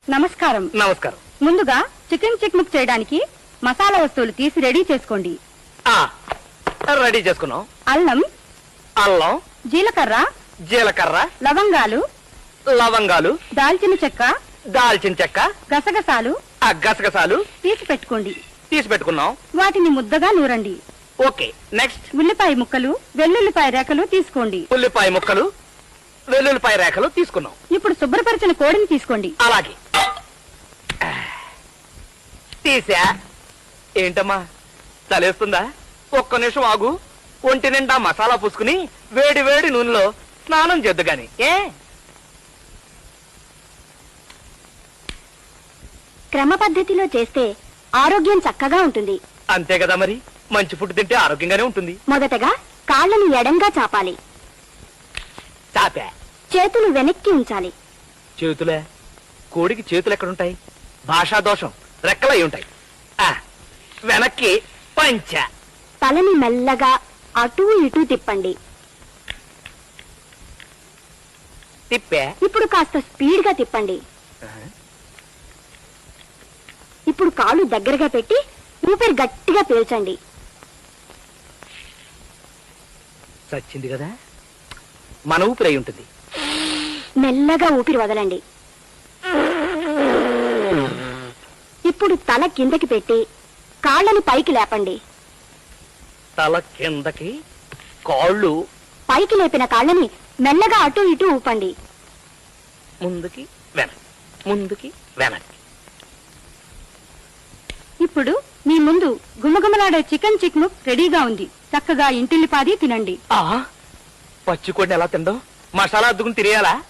నమస్కారం. నమస్కారం. ముందుగా చికెన్ చిక్ముక్ చేయడానికి మసాలా వస్తువులు తీసి రెడీ చేసుకోండి. రెడీ చేసుకున్నాం. అల్లం, అల్లం, జీలకర్ర, జీలకర్ర, లవంగాలు, లవంగాలు, దాల్చిన చెక్క, దాల్చిన చెక్క, గసగసాలు గసగసాలు తీసి పెట్టుకోండి. తీసి పెట్టుకున్నాం. వాటిని ముద్దగా నూరండి. ఓకే. నెక్స్ట్ ఉల్లిపాయ ముక్కలు, వెల్లుల్లిపాయ రేఖలు తీసుకోండి. ఉల్లిపాయ ముక్కలు, వెల్లుల్లిపాయ రేఖలు తీసుకున్నాం. ఇప్పుడు శుభ్రపరిచిన కోడిని తీసుకోండి. అలాగే తీసా. ఏంటమ్మా చలేస్తుందా? ఒక్క నిమిషం ఆగు. ఒంటి నిండా మసాలా పూసుకుని వేడి వేడి నూనెలో స్నానం చేద్దు గాని. క్రమ పద్ధతిలో చేస్తే ఆరోగ్యం చక్కగా ఉంటుంది. అంతే కదా మరి. మంచి ఫుడ్ తింటే ఆరోగ్యంగానే ఉంటుంది. మొదటగా కాళ్ళని ఎడంగా చాపాలి. చాపా. చేతులు వెనక్కి ఉంచాలి. చేతులే? కోడికి చేతులు ఎక్కడుంటాయి? భాషా దోషం. రెక్కలై ఉంటాయి. వెనక్కి పంచ. తలని మెల్లగా అటూ ఇటూ తిప్పండి. తిప్పే. ఇప్పుడు కాస్త స్పీడ్ గా తిప్పండి. ఇప్పుడు కాలు దగ్గరగా పెట్టి ఊపిరి గట్టిగా పీల్చండి. చచ్చింది కదా. మన ఊపిరి అయి ఉంటుంది. మెల్లగా ఊపిరి వదలండి. ఇప్పుడు తల కిందకి పెట్టి కాళ్ళని పైకి లేపండి. తల కిందకి, కాళ్ళు పైకి లేపిన కాళ్ళని మెల్లగా అటూ ఇటూ ఊపండి. ముందుకి వెనక్కి, ముందుకి వెనక్కి. ఇప్పుడు మీ ముందు గుమగుమలాడే చికెన్ చిక్ముక్ రెడీగా ఉంది. చక్కగా ఇంటిల్లిపాది తినండి. పచ్చికోడిని ఎలా తిందాం? మసాలా అద్దుకుని తినేయాలా?